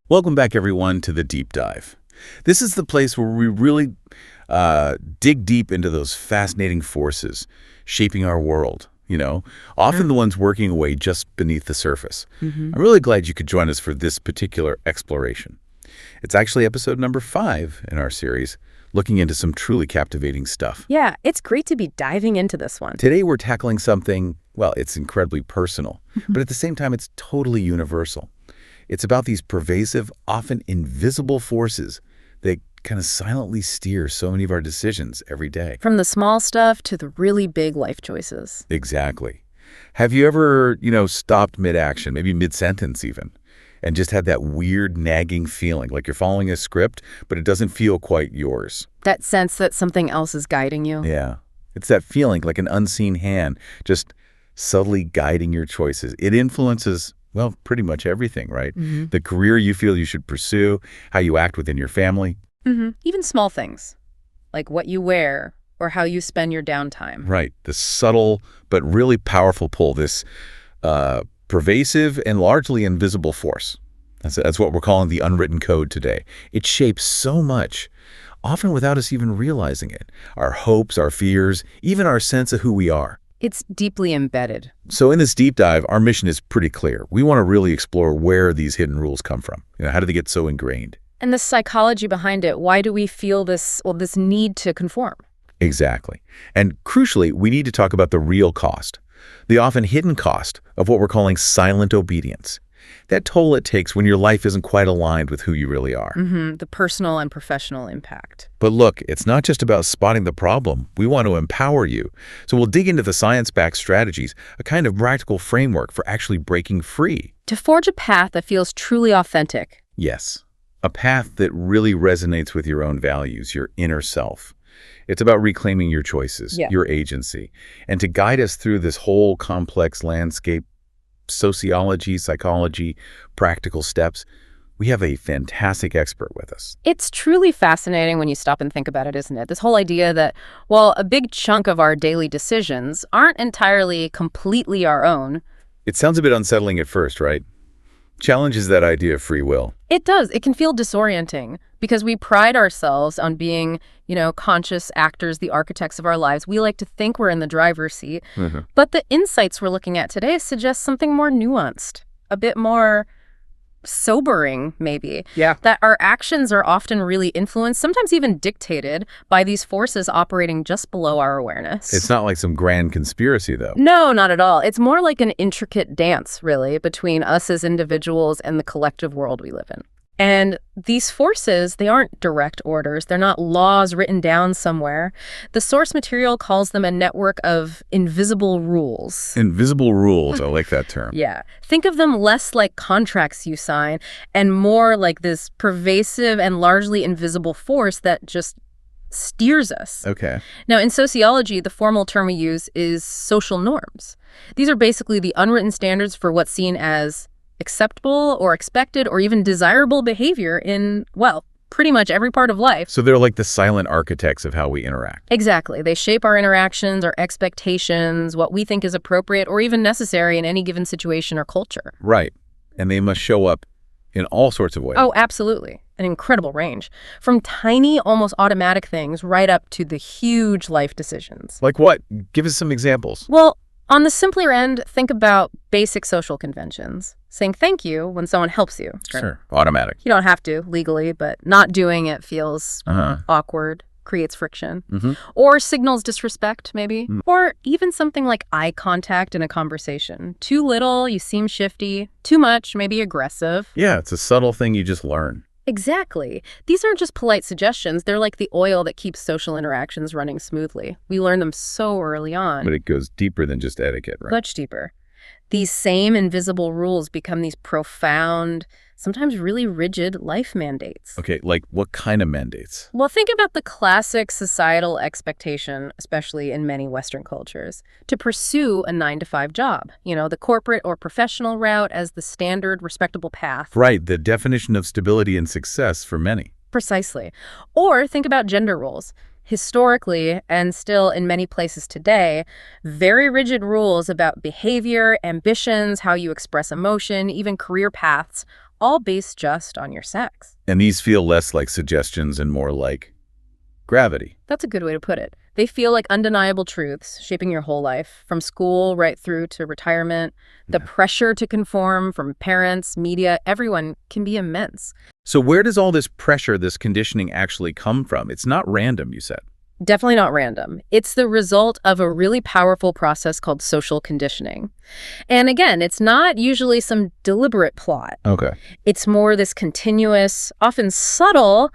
Welcome back, everyone, to the Deep Dive. This is the place where we really dig deep into those fascinating forces shaping our world, often the ones working away just beneath the surface. I'm really glad you could join us for this particular exploration. It's actually episode number 5 in our series, looking into some truly captivating stuff. Yeah, it's great to be diving into this one. Today we're tackling something, well, it's incredibly personal, but at the same time it's totally universal. It's about these pervasive, often invisible forces that kind of silently steer so many of our decisions every day. From the small stuff to the really big life choices. Exactly. Have you ever, stopped mid-action, maybe mid-sentence even, and just had that weird nagging feeling like you're following a script, but it doesn't feel quite yours? That sense that something else is guiding you. Yeah. It's that feeling like an unseen hand just subtly guiding your choices. It influences, well, pretty much everything, right? The career you feel you should pursue, how you act within your family. Even small things, like what you wear or how you spend your downtime. Right. The subtle but really powerful pull, this pervasive and largely invisible force. That's what we're calling the unwritten code today. It shapes so much, often without us even realizing it. Our hopes, our fears, even our sense of who we are. It's deeply embedded. So in this deep dive, our mission is pretty clear. We want to really explore where these hidden rules come from. How do they get so ingrained? And the psychology behind it. Why do we feel this need to conform? Exactly. And crucially, we need to talk about the real cost, the often hidden cost of what we're calling silent obedience. That toll it takes when your life isn't quite aligned with who you really are. The personal and professional impact. But look, it's not just about spotting the problem. We want to empower you. So we'll dig into the science-backed strategies, a kind of practical framework for actually breaking free. To forge a path that feels truly authentic. Yes, a path that really resonates with your own values, your inner self. It's about reclaiming your choices, your agency. And to guide us through this whole complex landscape, sociology, psychology, practical steps, we have a fantastic expert with us. It's truly fascinating when you stop and think about it, isn't it? This whole idea that, while a big chunk of our daily decisions aren't entirely completely our own. It sounds a bit unsettling at first, right? Challenges that idea of free will. It does. It can feel disorienting because we pride ourselves on being, conscious actors, the architects of our lives. We like to think we're in the driver's seat. But the insights we're looking at today suggest something more nuanced, a bit more sobering, maybe. Yeah. That our actions are often really influenced, sometimes even dictated, by these forces operating just below our awareness. It's not like some grand conspiracy, though. No, not at all. It's more like an intricate dance, really, between us as individuals and the collective world we live in. And these forces, they aren't direct orders. They're not laws written down somewhere. The source material calls them a network of invisible rules. Invisible rules. I like that term. Yeah. Think of them less like contracts you sign and more like this pervasive and largely invisible force that just steers us. Okay. Now, in sociology, the formal term we use is social norms. These are basically the unwritten standards for what's seen as acceptable or expected or even desirable behavior in, well, pretty much every part of life. So they're like the silent architects of how we interact. Exactly. They shape our interactions, our expectations, what we think is appropriate or even necessary in any given situation or culture. Right. And they must show up in all sorts of ways. Oh, absolutely. An incredible range. From tiny, almost automatic things right up to the huge life decisions. Like what? Give us some examples. Well, on the simpler end, think about basic social conventions. Saying thank you when someone helps you. Sure. Automatic. You don't have to legally, but not doing it feels awkward, creates friction, or signals disrespect, maybe. Or even something like eye contact in a conversation. Too little, you seem shifty. Too much, maybe aggressive. Yeah, it's a subtle thing you just learn. Exactly. These aren't just polite suggestions. They're like the oil that keeps social interactions running smoothly. We learn them so early on. But it goes deeper than just etiquette, right? Much deeper. These same invisible rules become these profound, sometimes really rigid life mandates. Okay, like what kind of mandates? Well, think about the classic societal expectation, especially in many Western cultures, to pursue a 9-to-5 job. The corporate or professional route as the standard, respectable path. Right, the definition of stability and success for many. Precisely. Or think about gender roles. Historically, and still in many places today, very rigid rules about behavior, ambitions, how you express emotion, even career paths, all based just on your sex. And these feel less like suggestions and more like gravity. That's a good way to put it. They feel like undeniable truths shaping your whole life, from school right through to retirement. The pressure to conform from parents, media, everyone can be immense. So where does all this pressure, this conditioning actually come from? It's not random, you said. Definitely not random. It's the result of a really powerful process called social conditioning. And again, it's not usually some deliberate plot. Okay. It's more this continuous, often subtle,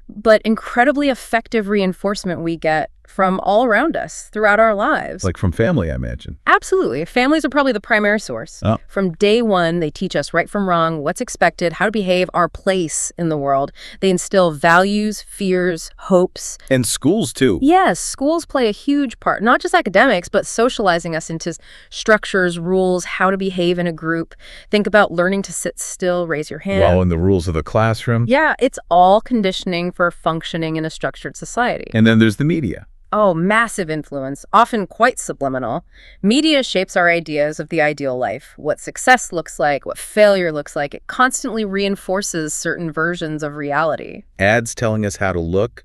but incredibly effective reinforcement we get from all around us throughout our lives. Like from family, I imagine. Absolutely. Families are probably the primary source. Oh. From day one, they teach us right from wrong, what's expected, how to behave, our place in the world. They instill values, fears, hopes. And schools, too. Yes, schools play a huge part, not just academics, but socializing us into structures, rules, how to behave in a group. Think about learning to sit still, raise your hand. Well, and the rules of the classroom. Yeah, it's all conditioning for functioning in a structured society. And then there's the media. Oh, massive influence, often quite subliminal. Media shapes our ideas of the ideal life, what success looks like, what failure looks like. It constantly reinforces certain versions of reality. Ads telling us how to look,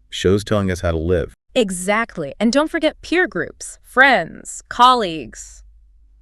shows telling us how to live. Exactly. And don't forget peer groups, friends, colleagues.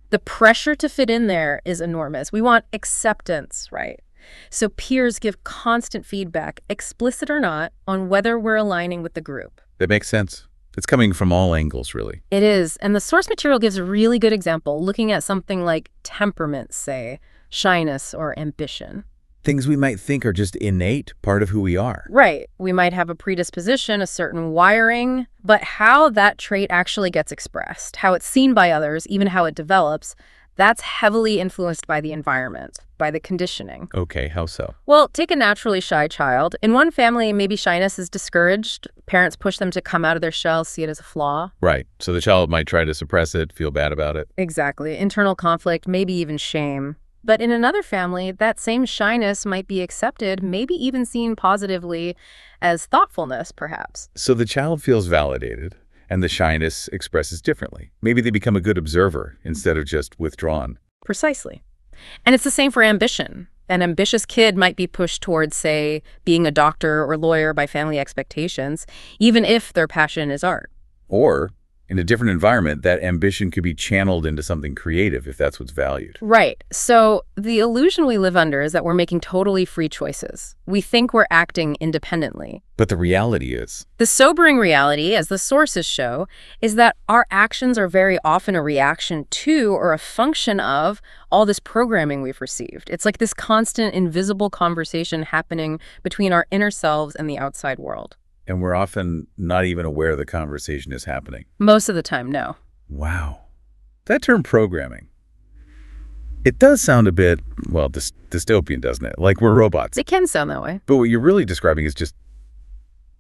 The pressure to fit in there is enormous. We want acceptance, right? So peers give constant feedback, explicit or not, on whether we're aligning with the group. That makes sense. It's coming from all angles, really. It is. And the source material gives a really good example, looking at something like temperament, say, shyness or ambition. Things we might think are just innate, part of who we are. Right. We might have a predisposition, a certain wiring, but how that trait actually gets expressed, how it's seen by others, even how it develops, that's heavily influenced by the environment, by the conditioning. Okay, how so? Well, take a naturally shy child. In one family, maybe shyness is discouraged. Parents push them to come out of their shell, see it as a flaw. Right. So the child might try to suppress it, feel bad about it. Exactly. Internal conflict, maybe even shame. But in another family, that same shyness might be accepted, maybe even seen positively as thoughtfulness, perhaps. So the child feels validated, and the shyness expresses differently. Maybe they become a good observer instead of just withdrawn. Precisely. And it's the same for ambition. An ambitious kid might be pushed towards, say, being a doctor or lawyer by family expectations, even if their passion is art. Or, in a different environment, that ambition could be channeled into something creative if that's what's valued. Right. So the illusion we live under is that we're making totally free choices. We think we're acting independently. But the reality is, The sobering reality, as the sources show, is that our actions are very often a reaction to or a function of all this programming we've received. It's like this constant invisible conversation happening between our inner selves and the outside world. and we're often not even aware the conversation is happening. Most of the time, no. Wow. That term programming, it does sound a bit, well, dystopian, doesn't it? Like we're robots. It can sound that way. But what you're really describing is just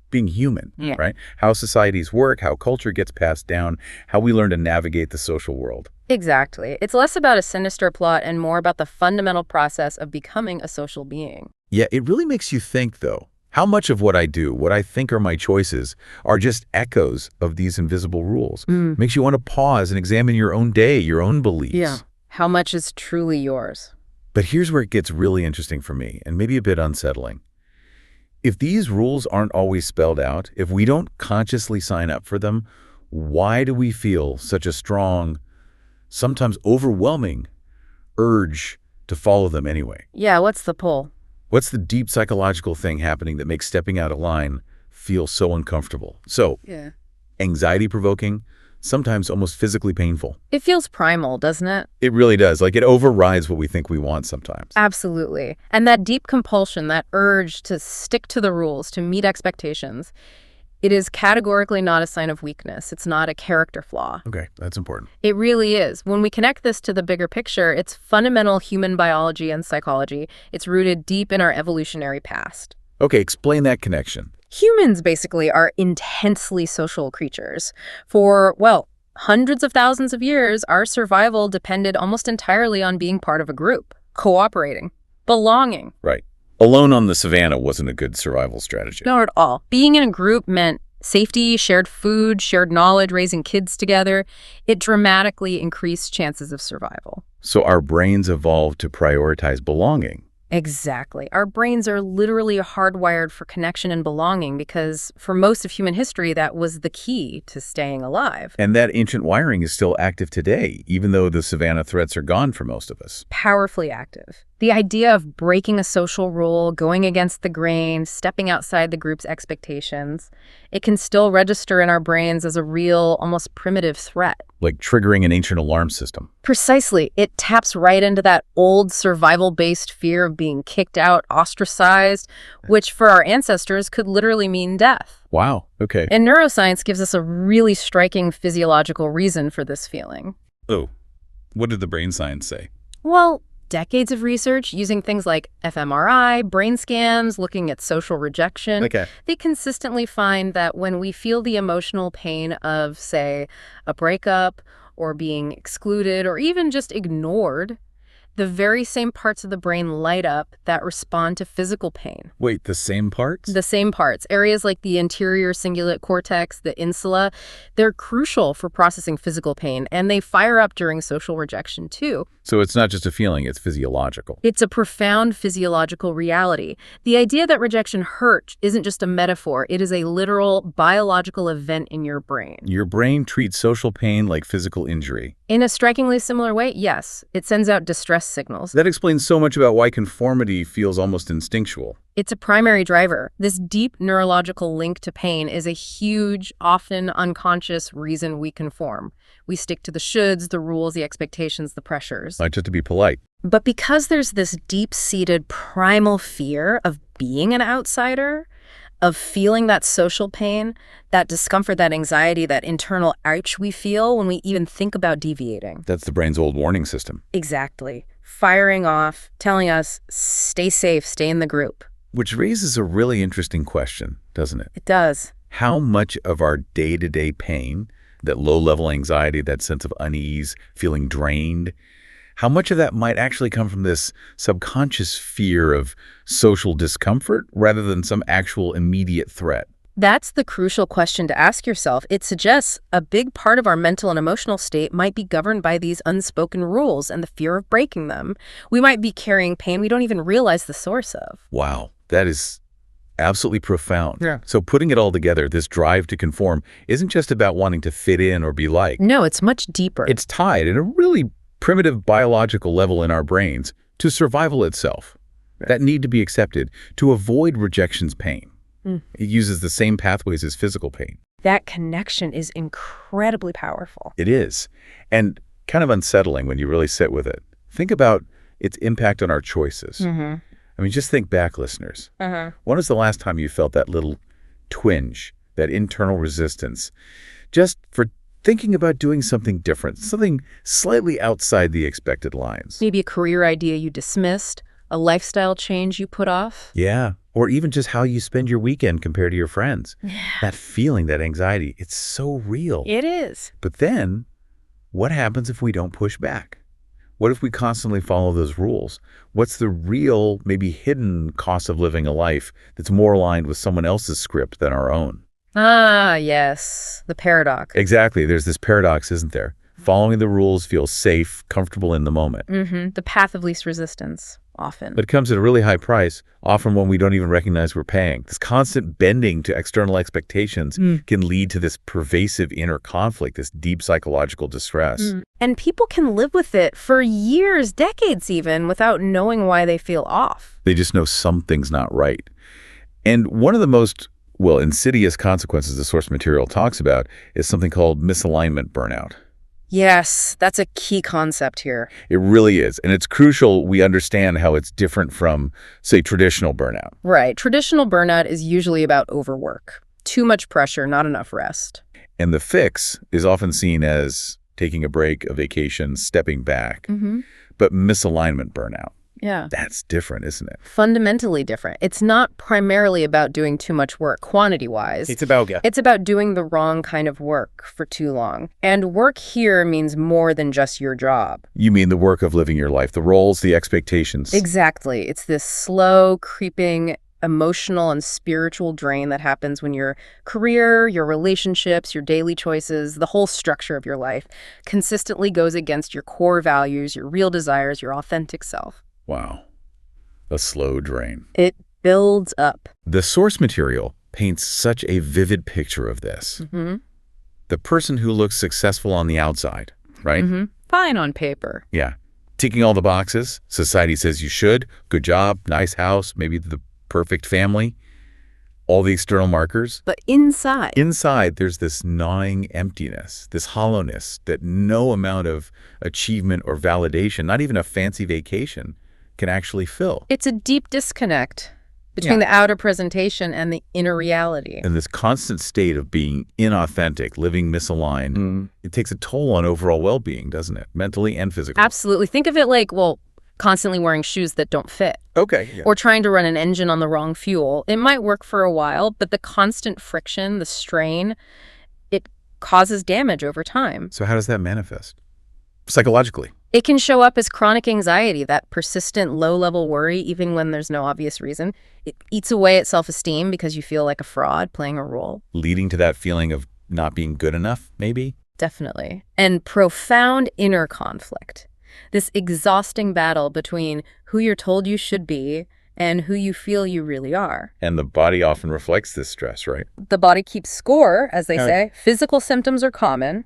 being human, Yeah. right? How societies work, how culture gets passed down, how we learn to navigate the social world. Exactly. It's less about a sinister plot and more about the fundamental process of becoming a social being. Yeah, it really makes you think, though. How much of what I do, what I think are my choices, are just echoes of these invisible rules? Makes you want to pause and examine your own day, your own beliefs. How much is truly yours? But here's where it gets really interesting for me, and maybe a bit unsettling. If these rules aren't always spelled out, if we don't consciously sign up for them, why do we feel such a strong, sometimes overwhelming urge to follow them anyway? Yeah, what's the pull? What's the deep psychological thing happening that makes stepping out of line feel so uncomfortable? So, anxiety-provoking, sometimes almost physically painful. It feels primal, doesn't it? It really does. Like it overrides what we think we want sometimes. Absolutely. And that deep compulsion, that urge to stick to the rules, to meet expectations, it is categorically not a sign of weakness. It's not a character flaw. Okay, that's important. It really is. When we connect this to the bigger picture, it's fundamental human biology and psychology. It's rooted deep in our evolutionary past. Okay, explain that connection. Humans basically are intensely social creatures. For, well, hundreds of thousands of years, our survival depended almost entirely on being part of a group, cooperating, belonging. Right. Alone on the savannah wasn't a good survival strategy. Not at all. Being in a group meant safety, shared food, shared knowledge, raising kids together. It dramatically increased chances of survival. So our brains evolved to prioritize belonging, Exactly. Our brains are literally hardwired for connection and belonging because for most of human history, that was the key to staying alive. And that ancient wiring is still active today, even though the savanna threats are gone for most of us. Powerfully active. The idea of breaking a social rule, going against the grain, stepping outside the group's expectations, it can still register in our brains as a real, almost primitive threat. Like triggering an ancient alarm system. Precisely. It taps right into that old survival-based fear of being kicked out, ostracized, which for our ancestors could literally mean death. Wow, okay. And neuroscience gives us a really striking physiological reason for this feeling. Oh, what did the brain science say? Well, decades of research using things like fMRI, brain scans, looking at social rejection. Okay. They consistently find that when we feel the emotional pain of, say, a breakup or being excluded or even just ignored, the very same parts of the brain light up that respond to physical pain. Wait, the same parts? The same parts. Areas like the anterior cingulate cortex, the insula, they're crucial for processing physical pain, and they fire up during social rejection too. So it's not just a feeling, it's physiological. It's a profound physiological reality. The idea that rejection hurt isn't just a metaphor, it is a literal biological event in your brain. Your brain treats social pain like physical injury. In a strikingly similar way, yes, it sends out distress signals. That explains so much about why conformity feels almost instinctual. It's a primary driver. This deep neurological link to pain is a huge, often unconscious reason we conform. We stick to the shoulds, the rules, the expectations, the pressures. Not just to be polite. But because there's this deep-seated primal fear of being an outsider, of feeling that social pain, that discomfort, that anxiety, that internal ouch we feel when we even think about deviating. That's the brain's old warning system. Exactly. Firing off, telling us, stay safe, stay in the group. Which raises a really interesting question, doesn't it? It does. How much of our day-to-day pain, that low-level anxiety, that sense of unease, feeling drained, how much of that might actually come from this subconscious fear of social discomfort rather than some actual immediate threat? That's the crucial question to ask yourself. It suggests a big part of our mental and emotional state might be governed by these unspoken rules and the fear of breaking them. We might be carrying pain we don't even realize the source of. Wow, that is absolutely profound. Yeah. So putting it all together, this drive to conform isn't just about wanting to fit in or be liked. No, it's much deeper. It's tied at a really primitive biological level in our brains to survival itself. That need to be accepted to avoid rejection's pain. It uses the same pathways as physical pain. That connection is incredibly powerful. It is. And kind of unsettling when you really sit with it. Think about its impact on our choices. I mean, just think back, listeners. When was the last time you felt that little twinge, that internal resistance, just for thinking about doing something different, something slightly outside the expected lines? Maybe a career idea you dismissed, a lifestyle change you put off. Yeah. Or even just how you spend your weekend compared to your friends. That feeling, that anxiety, it's so real. It is. But then, what happens if we don't push back? What if we constantly follow those rules? What's the real, maybe hidden cost of living a life that's more aligned with someone else's script than our own? Ah, yes. The paradox. Exactly. There's this paradox, isn't there? Following the rules feels safe, comfortable in the moment. The path of least resistance, often. But it comes at a really high price, often when we don't even recognize we're paying. This constant bending to external expectations can lead to this pervasive inner conflict, this deep psychological distress. And people can live with it for years, decades even, without knowing why they feel off. They just know something's not right. And one of the most, insidious consequences the source material talks about is something called misalignment burnout. Yes, that's a key concept here. It really is. And it's crucial we understand how it's different from, say, traditional burnout. Right. Traditional burnout is usually about overwork. Too much pressure, not enough rest. And the fix is often seen as taking a break, a vacation, stepping back. But misalignment burnout, Yeah. that's different, isn't it? Fundamentally different. It's not primarily about doing too much work, quantity-wise. It's about It's about doing the wrong kind of work for too long. And work here means more than just your job. You mean the work of living your life, the roles, the expectations. Exactly. It's this slow, creeping, emotional and spiritual drain that happens when your career, your relationships, your daily choices, the whole structure of your life consistently goes against your core values, your real desires, your authentic self. Wow. A slow drain. It builds up. The source material paints such a vivid picture of this. The person who looks successful on the outside, right? Fine on paper. Yeah. Ticking all the boxes. Society says you should. Good job, nice house, maybe the perfect family. All the external markers. But inside, There's this gnawing emptiness, this hollowness that no amount of achievement or validation, not even a fancy vacation, can actually fill. it's a deep disconnect between the outer presentation and the inner reality. And this constant state of being inauthentic, living misaligned, it takes a toll on overall well-being, doesn't it? Mentally and physically. Absolutely. Think of it like, constantly wearing shoes that don't fit. Okay. Yeah. Or trying to run an engine on the wrong fuel. It might work for a while, but the constant friction, the strain, it causes damage over time. So how does that manifest? Psychologically. It can show up as chronic anxiety, that persistent low-level worry, even when there's no obvious reason. It eats away at self-esteem because you feel like a fraud playing a role. Leading to that feeling of not being good enough, maybe? Definitely. And profound inner conflict. This exhausting battle between who you're told you should be and who you feel you really are. And the body often reflects this stress, right? The body keeps score, as they say. Physical symptoms are common.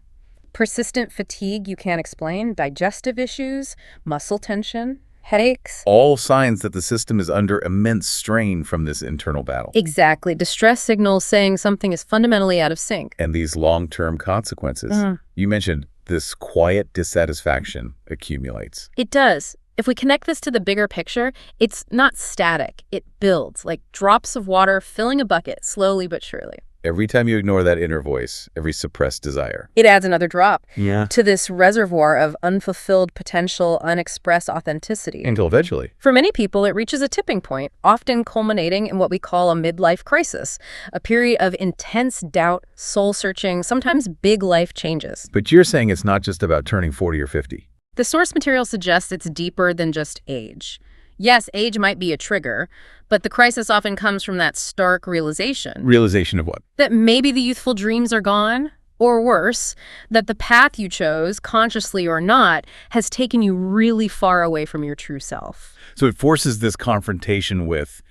Persistent fatigue you can't explain, digestive issues, muscle tension, headaches. All signs that the system is under immense strain from this internal battle. Exactly. Distress signals saying something is fundamentally out of sync. And these long-term consequences. You mentioned this quiet dissatisfaction accumulates. It does. If we connect this to the bigger picture, it's not static. It builds, like drops of water filling a bucket, slowly but surely. Every time you ignore that inner voice, every suppressed desire. It adds another drop Yeah. to this reservoir of unfulfilled potential, unexpressed authenticity. Until eventually. For many people, it reaches a tipping point, often culminating in what we call a midlife crisis, a period of intense doubt, soul-searching, sometimes big life changes. But you're saying it's not just about turning 40 or 50. The source material suggests it's deeper than just age. Yes, age might be a trigger, but the crisis often comes from that stark realization. Realization of what? That maybe the youthful dreams are gone, or worse, that the path you chose, consciously or not, has taken you really far away from your true self. So it forces this confrontation with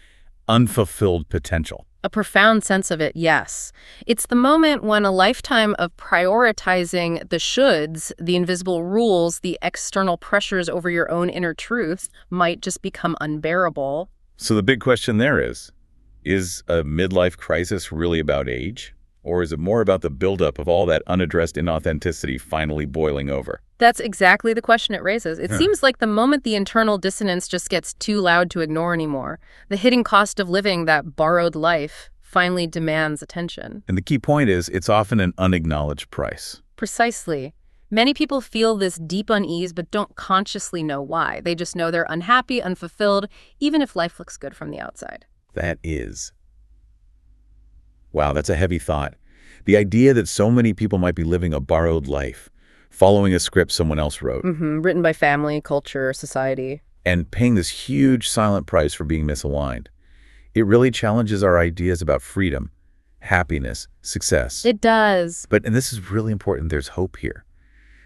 unfulfilled potential. A profound sense of it, yes. It's the moment when a lifetime of prioritizing the shoulds, the invisible rules, the external pressures over your own inner truth might just become unbearable. So the big question there is a midlife crisis really about age? Or is it more about the buildup of all that unaddressed inauthenticity finally boiling over? That's exactly the question it raises. It seems like the moment the internal dissonance just gets too loud to ignore anymore, the hidden cost of living that borrowed life finally demands attention. And the key point is it's often an unacknowledged price. Precisely. Many people feel this deep unease but don't consciously know why. They just know they're unhappy, unfulfilled, even if life looks good from the outside. That is. Wow, that's a heavy thought. The idea that so many people might be living a borrowed life, following a script someone else wrote, Written by family, culture, society. and paying this huge silent price for being misaligned. It really challenges our ideas about freedom, happiness, success. It does. And this is really important, there's hope here.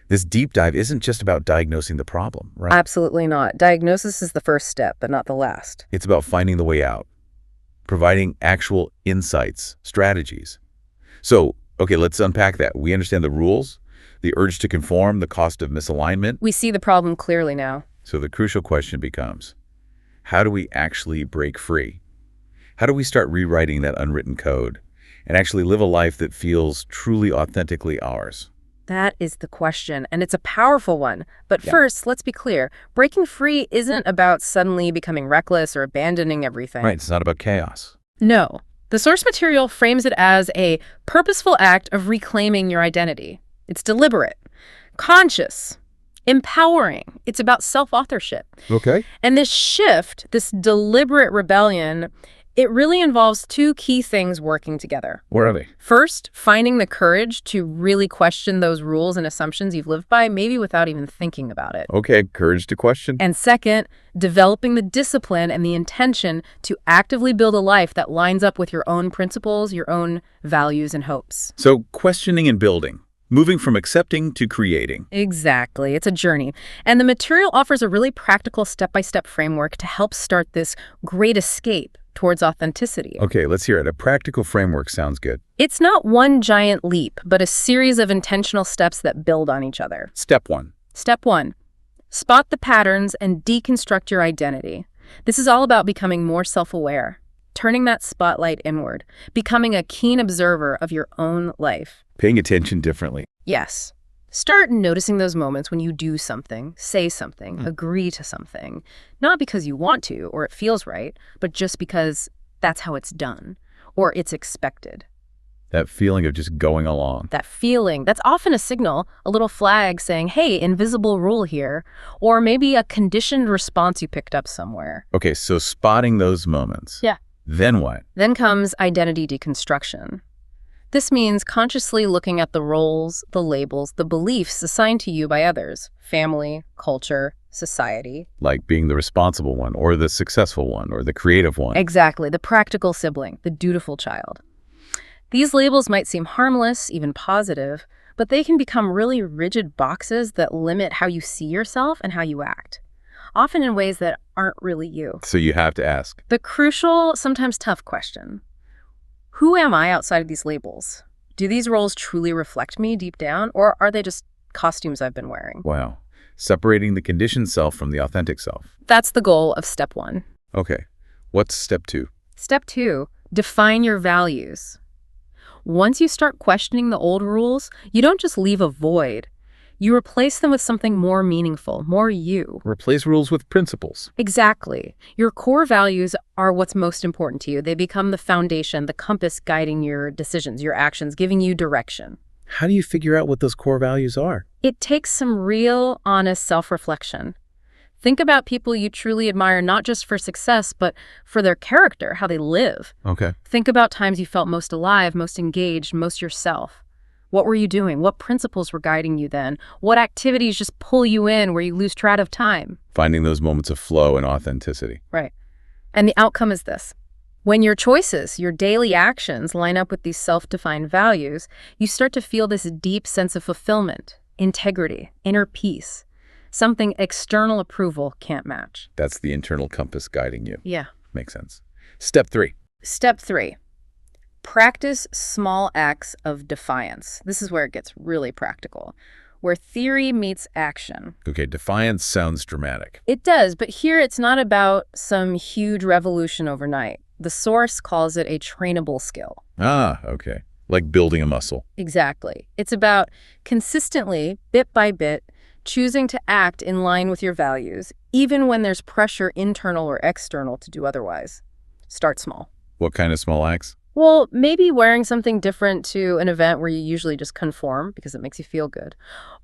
This deep dive isn't just about diagnosing the problem, right? Absolutely not. Diagnosis is the first step, but not the last. It's about finding the way out, providing actual insights, strategies. So, okay, let's unpack that. We understand the rules, the urge to conform, the cost of misalignment. We see the problem clearly now. So the crucial question becomes, how do we actually break free? How do we start rewriting that unwritten code and actually live a life that feels truly authentically ours? That is the question, and it's a powerful one. But first, let's be clear. Breaking free isn't about suddenly becoming reckless or abandoning everything. Right, it's not about chaos. No. The source material frames it as a purposeful act of reclaiming your identity. It's deliberate, conscious, empowering. It's about self-authorship. Okay. And this shift, this deliberate rebellion, it really involves two key things working together. Where are they? First, finding the courage to really question those rules and assumptions you've lived by, maybe without even thinking about it. Okay, courage to question. And second, developing the discipline and the intention to actively build a life that lines up with your own principles, your own values and hopes. So questioning and building. Moving from accepting to creating. Exactly. It's a journey. And the material offers a really practical step-by-step framework to help start this great escape towards authenticity. Okay, let's hear it. A practical framework sounds good. It's not one giant leap, but a series of intentional steps that build on each other. Step 1. Step 1. Spot the patterns and deconstruct your identity. This is all about becoming more self-aware, turning that spotlight inward, becoming a keen observer of your own life. Paying attention differently. Yes. Start noticing those moments when you do something, say something, agree to something, not because you want to or it feels right, but just because that's how it's done or it's expected. That feeling of just going along. That feeling, that's often a signal, a little flag saying, hey, invisible rule here, or maybe a conditioned response you picked up somewhere. Okay, so spotting those moments. Yeah. Then what? Then comes identity deconstruction. This means consciously looking at the roles, the labels, the beliefs assigned to you by others, family, culture, society. Like being the responsible one, or the successful one, or the creative one. Exactly, the practical sibling, the dutiful child. These labels might seem harmless, even positive, but they can become really rigid boxes that limit how you see yourself and how you act, often in ways that aren't really you. So you have to ask. The crucial, sometimes tough question: who am I outside of these labels? Do these roles truly reflect me deep down, or are they just costumes I've been wearing? Wow. Separating the conditioned self from the authentic self. That's the goal of step 1. Okay. What's step 2? Step 2, define your values. Once you start questioning the old rules, you don't just leave a void. You replace them with something more meaningful, more you. Replace rules with principles. Exactly. Your core values are what's most important to you. They become the foundation, the compass guiding your decisions, your actions, giving you direction. How do you figure out what those core values are? It takes some real, honest self-reflection. Think about people you truly admire, not just for success, but for their character, how they live. Okay. Think about times you felt most alive, most engaged, most yourself. What were you doing? What principles were guiding you then? What activities just pull you in where you lose track of time? Finding those moments of flow and authenticity. Right. And the outcome is this. When your choices, your daily actions line up with these self-defined values, you start to feel this deep sense of fulfillment, integrity, inner peace. Something external approval can't match. That's the internal compass guiding you. Yeah. Makes sense. Step 3. Step 3. Practice small acts of defiance. This is where it gets really practical, where theory meets action. Okay, defiance sounds dramatic. It does, but here it's not about some huge revolution overnight. The source calls it a trainable skill. Ah, okay. Like building a muscle. Exactly. It's about consistently, bit by bit, choosing to act in line with your values, even when there's pressure internal or external to do otherwise. Start small. What kind of small acts? Well, maybe wearing something different to an event where you usually just conform because it makes you feel good.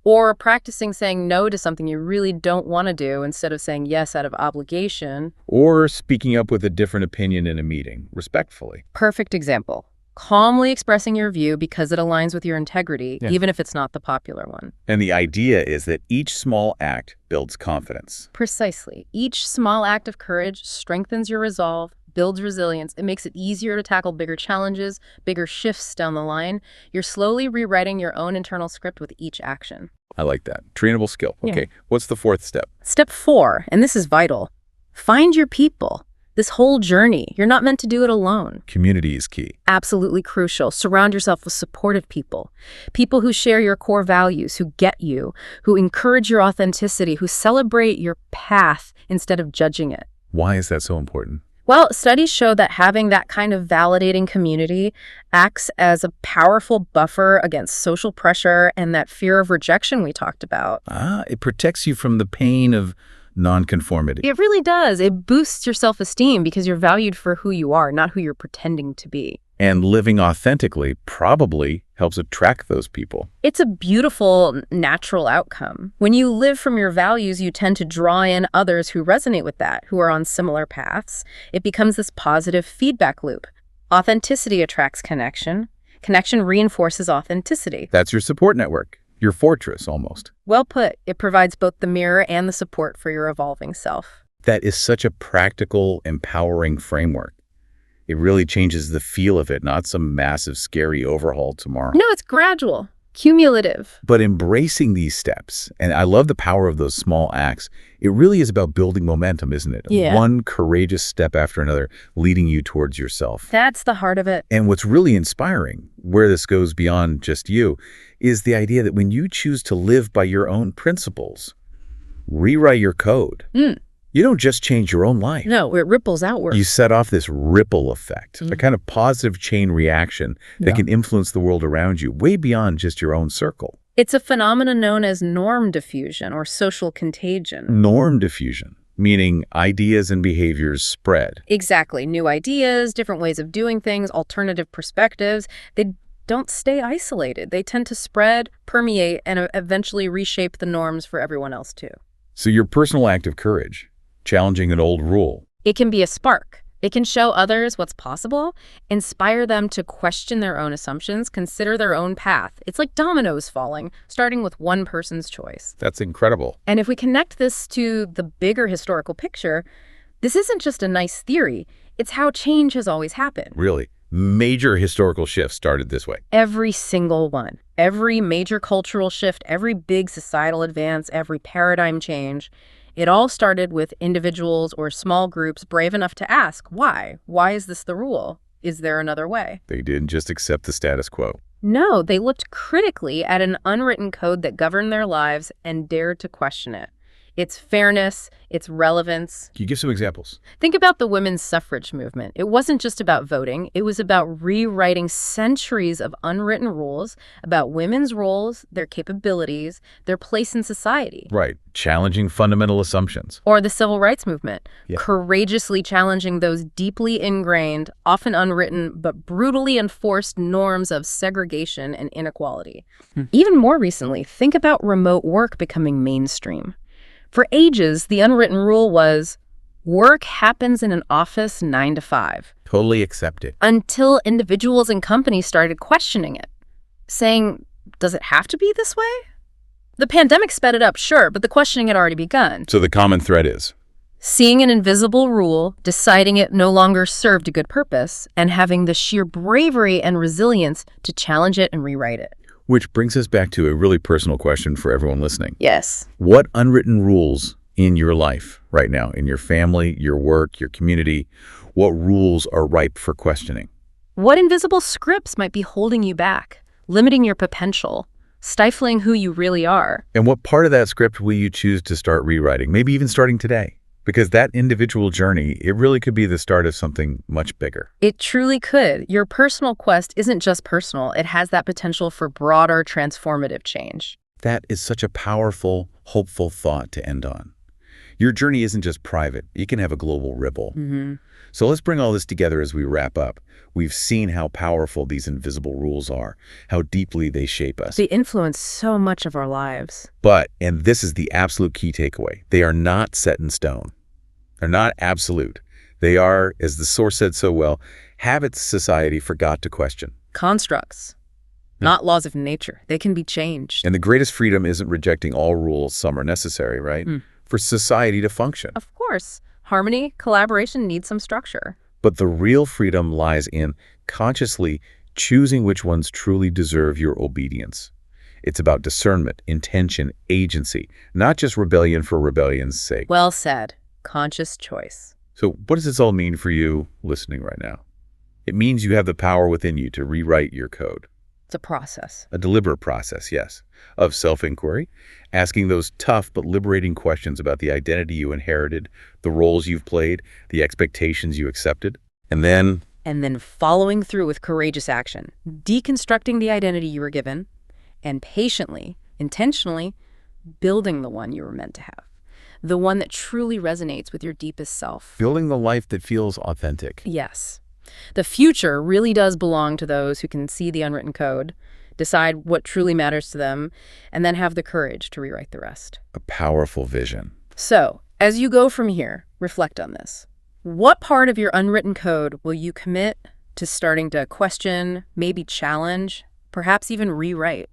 Or practicing saying no to something you really don't want to do instead of saying yes out of obligation. Or speaking up with a different opinion in a meeting, respectfully. Perfect example. Calmly expressing your view because it aligns with your integrity, even if it's not the popular one. And the idea is that each small act builds confidence. Precisely. Each small act of courage strengthens your resolve, builds resilience. It makes it easier to tackle bigger challenges, bigger shifts down the line. You're slowly rewriting your own internal script with each action. I like that. Trainable skill. Okay, Yeah. What's the 4th step? Step 4, and this is vital. Find your people. This whole journey, you're not meant to do it alone. Community is key. Absolutely crucial. Surround yourself with supportive people. People who share your core values, who get you, who encourage your authenticity, who celebrate your path instead of judging it. Why is that so important? Well, studies show that having that kind of validating community acts as a powerful buffer against social pressure and that fear of rejection we talked about. Ah, it protects you from the pain of nonconformity. It really does. It boosts your self-esteem because you're valued for who you are, not who you're pretending to be. And living authentically probably helps attract those people. It's a beautiful, natural outcome. When you live from your values, you tend to draw in others who resonate with that, who are on similar paths. It becomes this positive feedback loop. Authenticity attracts connection. Connection reinforces authenticity. That's your support network, your fortress almost. Well put. It provides both the mirror and the support for your evolving self. That is such a practical, empowering framework. It really changes the feel of it, not some massive, scary overhaul tomorrow. No, it's gradual. Cumulative. But embracing these steps, and I love the power of those small acts, it really is about building momentum, isn't it? Yeah. One courageous step after another, leading you towards yourself. That's the heart of it. And what's really inspiring, where this goes beyond just you, is the idea that when you choose to live by your own principles, rewrite your code, you don't just change your own life. No, it ripples outward. You set off this ripple effect, a kind of positive chain reaction that can influence the world around you way beyond just your own circle. It's a phenomenon known as norm diffusion or social contagion. Norm diffusion, meaning ideas and behaviors spread. Exactly. New ideas, different ways of doing things, alternative perspectives. They don't stay isolated. They tend to spread, permeate, and eventually reshape the norms for everyone else too. So your personal act of courage, challenging an old rule. It can be a spark. It can show others what's possible, inspire them to question their own assumptions, consider their own path. It's like dominoes falling, starting with one person's choice. That's incredible. And if we connect this to the bigger historical picture, this isn't just a nice theory. It's how change has always happened. Really. Major historical shifts started this way. Every single one. Every major cultural shift, every big societal advance, every paradigm change. It all started with individuals or small groups brave enough to ask, why? Why is this the rule? Is there another way? They didn't just accept the status quo. No, they looked critically at an unwritten code that governed their lives and dared to question it. Its fairness, its relevance. Can you give some examples? Think about the women's suffrage movement. It wasn't just about voting. It was about rewriting centuries of unwritten rules about women's roles, their capabilities, their place in society. Right. Challenging fundamental assumptions. Or the civil rights movement, courageously challenging those deeply ingrained, often unwritten, but brutally enforced norms of segregation and inequality. Even more recently, think about remote work becoming mainstream. For ages, the unwritten rule was work happens in an office 9 to 5. Totally accepted. Until individuals and companies started questioning it, saying, does it have to be this way? The pandemic sped it up, sure, but the questioning had already begun. So the common thread is? Seeing an invisible rule, deciding it no longer served a good purpose, and having the sheer bravery and resilience to challenge it and rewrite it. Which brings us back to a really personal question for everyone listening. Yes. What unwritten rules in your life right now, in your family, your work, your community, what rules are ripe for questioning? What invisible scripts might be holding you back, limiting your potential, stifling who you really are? And what part of that script will you choose to start rewriting, maybe even starting today? Because that individual journey, it really could be the start of something much bigger. It truly could. Your personal quest isn't just personal. It has that potential for broader, transformative change. That is such a powerful, hopeful thought to end on. Your journey isn't just private. It can have a global ripple. So let's bring all this together as we wrap up. We've seen how powerful these invisible rules are, how deeply they shape us. They influence so much of our lives. But, and this is the absolute key takeaway, they are not set in stone. They're not absolute. They are, as the source said so well, habits society forgot to question. Constructs, not laws of nature. They can be changed. And the greatest freedom isn't rejecting all rules. Some are necessary, right? For society to function. Of course. Harmony, collaboration needs some structure. But the real freedom lies in consciously choosing which ones truly deserve your obedience. It's about discernment, intention, agency, not just rebellion for rebellion's sake. Well said. Conscious choice. So what does this all mean for you listening right now? It means you have the power within you to rewrite your code. It's a process. A deliberate process, yes, of self-inquiry, asking those tough but liberating questions about the identity you inherited, the roles you've played, the expectations you accepted, and then following through with courageous action, deconstructing the identity you were given, and patiently, intentionally, building the one you were meant to have, the one that truly resonates with your deepest self. building the life that feels authentic. Yes. The future really does belong to those who can see the unwritten code, decide what truly matters to them, and then have the courage to rewrite the rest. A powerful vision. So, as you go from here, reflect on this. What part of your unwritten code will you commit to starting to question, maybe challenge, perhaps even rewrite,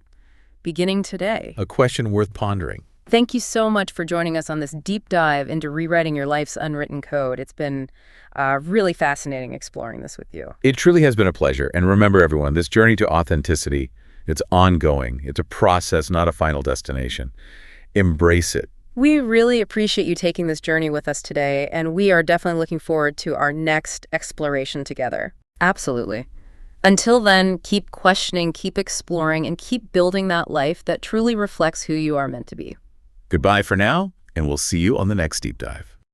beginning today? A question worth pondering. Thank you so much for joining us on this deep dive into rewriting your life's unwritten code. It's been really fascinating exploring this with you. It truly has been a pleasure. And remember, everyone, this journey to authenticity It's ongoing. It's a process, not a final destination. Embrace it. We really appreciate you taking this journey with us today, and we are definitely looking forward to our next exploration together. Absolutely. Until then, keep questioning, keep exploring, and keep building that life that truly reflects who you are meant to be. Goodbye for now, and we'll see you on the next deep dive.